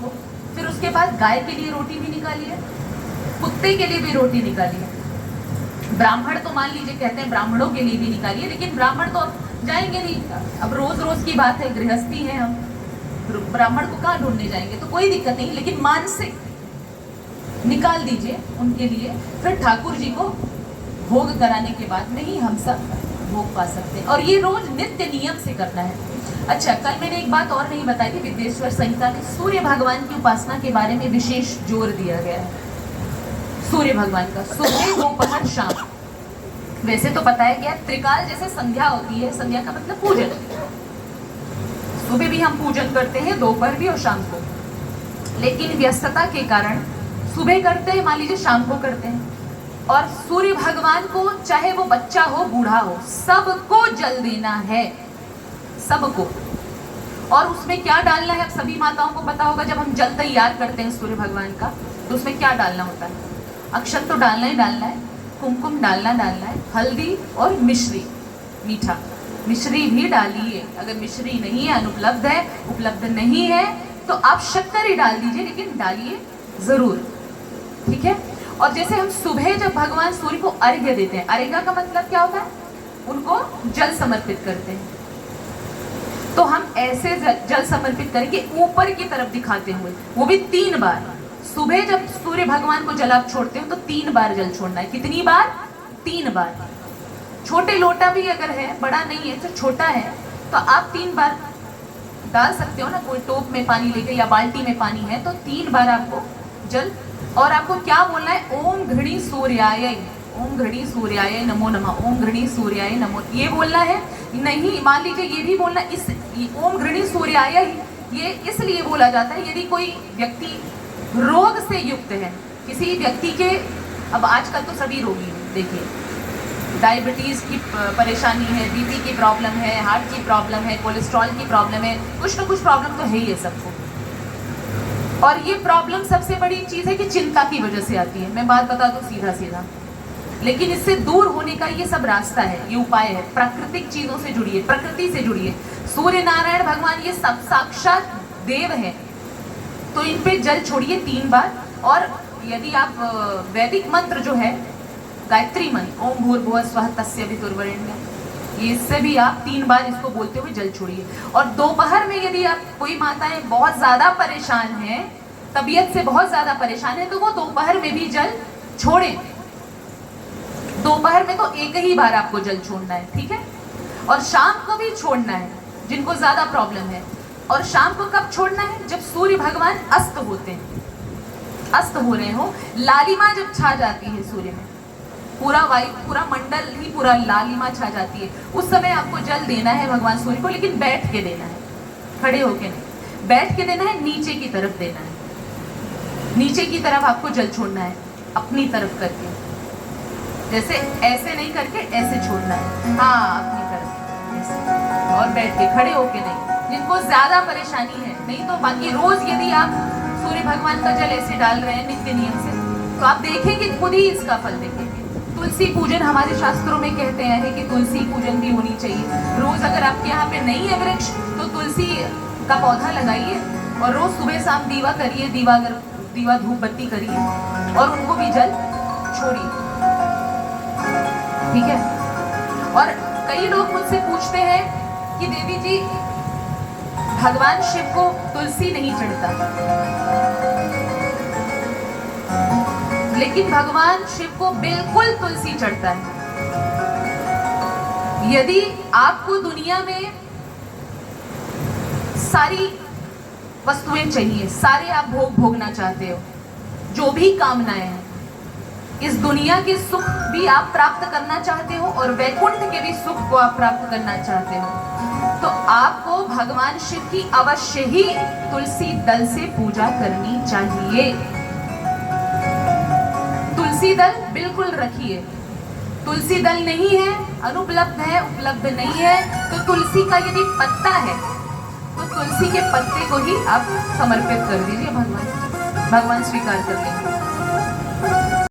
को। फिर उसके बाद गाय के लिए रोटी भी निकाली है, कुत्ते के लिए भी रोटी निकाली है, ब्राह्मण तो मान लीजिए कहते हैं ब्राह्मणों के लिए भी निकाली है, लेकिन ब्राह्मण तो अब जाएंगे नहीं, अब रोज रोज की बात है, गृहस्थी है हम, ब्राह्मण को कहाँ ढूंढने जाएंगे, तो कोई दिक्कत नहीं, लेकिन मानसिक निकाल दीजिए उनके लिए। फिर ठाकुर जी को भोग कराने के बाद में ही हम सब भोग पा सकते हैं, और ये रोज नित्य नियम से करना है। अच्छा, कल मैंने एक बात और नहीं बताई थी, विद्येश्वर संहिता में सूर्य भगवान की उपासना के बारे में विशेष जोर दिया गया है। सूर्य भगवान का सुबह दोपहर शाम, वैसे तो बताया गया त्रिकाल जैसे संध्या होती है, संध्या का मतलब पूजन, सुबह भी हम पूजन करते हैं, दोपहर भी और शाम को, लेकिन व्यस्तता के कारण सुबह करते हैं, मान लीजिए शाम को करते हैं। और सूर्य भगवान को चाहे वो बच्चा हो बूढ़ा हो सबको जल देना है, सबको। और उसमें क्या डालना है, अब सभी माताओं को पता होगा, जब हम जल तैयार करते हैं सूर्य भगवान का तो उसमें क्या डालना होता है, अक्षत तो डालना ही डालना है, कुमकुम डालना है, हल्दी और मिश्री, मीठा मिश्री भी डालिए। अगर मिश्री नहीं है, अनुपलब्ध है, उपलब्ध नहीं है तो आप शक्कर ही डाल दीजिए, लेकिन डालिए जरूर, ठीक है। और जैसे हम सुबह जब भगवान सूर्य को अर्घ्य देते हैं, अर्घ्य का मतलब क्या होता है, उनको जल समर्पित करते हैं, तो हम ऐसे जल समर्पित करेंगे ऊपर की तरफ दिखाते हुए, वो भी 3 बार। सुबह जब सूर्य भगवान को जल आप छोड़ते हो तो 3 बार जल छोड़ना है। कितनी बार? 3 बार। छोटे लोटा भी अगर है, बड़ा नहीं है तो छोटा है, तो आप 3 बार डाल सकते हो ना, कोई टोप में पानी लेके या बाल्टी में पानी है तो 3 बार आपको जल। और आपको क्या बोलना है, ओम घृणी सूर्याय, ओम घृणी सूर्याय नमो नमः, ओम घृणी सूर्याय नमो, ये बोलना है। नहीं, मान लीजिए ये भी बोलना, इस ओम घृणी सूर्याय ये इसलिए बोला जाता है यदि कोई व्यक्ति रोग से युक्त है, किसी व्यक्ति के, अब आजकल तो सभी रोगी हैं, देखिए डायबिटीज की परेशानी है, बीपी की प्रॉब्लम है, हार्ट की प्रॉब्लम है, कोलेस्ट्रॉल की प्रॉब्लम है, कुछ ना कुछ प्रॉब्लम तो है ही है सबको। और ये प्रॉब्लम सबसे बड़ी चीज है कि चिंता की वजह से आती है, मैं बात बता दूं सीधा सीधा, लेकिन इससे दूर होने का ये सब रास्ता है, ये उपाय है। प्राकृतिक चीजों से जुड़िए, प्रकृति से जुड़िए। सूर्य नारायण भगवान ये सब साक्षात देव है, तो इन पे जल छोड़िए 3 बार। और यदि आप वैदिक मंत्र जो है गायत्री मंत्र, ओम भूर्भुवः स्वः तस्य वितुर्वरेण्यं, ये इससे भी आप 3 बार इसको बोलते हुए जल छोड़िए। और दोपहर में यदि आप, कोई माताएं बहुत ज्यादा परेशान हैं, तबीयत से बहुत ज्यादा परेशान है, तो वो दोपहर में भी जल छोड़ें। दोपहर में तो एक ही बार आपको जल छोड़ना है, ठीक है। और शाम को भी छोड़ना है जिनको ज्यादा प्रॉब्लम है। और शाम को कब छोड़ना है, जब सूर्य भगवान अस्त होते हैं, अस्त हो रहे हो, लालिमा जब छा जाती है सूर्य में, पूरा वायु, पूरा मंडल ही पूरा लालिमा छा जाती है, उस समय आपको जल देना है भगवान सूर्य को, लेकिन बैठ के देना है, खड़े होके नहीं, बैठ के देना है, नीचे की तरफ देना है, नीचे की तरफ आपको जल छोड़ना है, अपनी तरफ करके, जैसे ऐसे नहीं करके ऐसे छोड़ना है, हाँ अपनी तरफ ऐसे, और बैठ के, खड़े होके नहीं, जिनको ज्यादा परेशानी है। नहीं तो बाकी रोज यदि आप सूर्य भगवान का जल ऐसे डाल रहे हैं नित्य नियम से, तो आप देखेंगे, खुद ही इसका फल देखेंगे। तुलसी पूजन हमारे शास्त्रों में कहते हैं कि तुलसी पूजन भी होनी चाहिए। रोज अगर आपके यहाँ पे नहीं है वृक्ष, तो तुलसी का पौधा लगाइए और रोज सुबह शाम दीवा करिए, दीवा धूप बत्ती करिए और उनको भी जल छोड़िए, ठीक है। और कई लोग मुझसे पूछते हैं कि देवी जी भगवान शिव को तुलसी नहीं चढ़ता, लेकिन भगवान शिव को बिल्कुल तुलसी चढ़ता है। यदि आपको दुनिया में सारी वस्तुएं चाहिए, सारे आप भोग भोगना चाहते हो, जो भी कामनाएं हैं, इस दुनिया के सुख भी आप प्राप्त करना चाहते हो और वैकुंठ के भी सुख को आप प्राप्त करना चाहते हो, तो आपको भगवान शिव की अवश्य ही तुलसी दल से पूजा करनी चाहिए। तुलसी दल बिल्कुल रखिए। तुलसी दल नहीं है, अनुपलब्ध है, उपलब्ध नहीं है, तो तुलसी का यदि पत्ता है तो तुलसी के पत्ते को ही आप समर्पित कर दीजिए, भगवान स्वीकार कर लेंगे।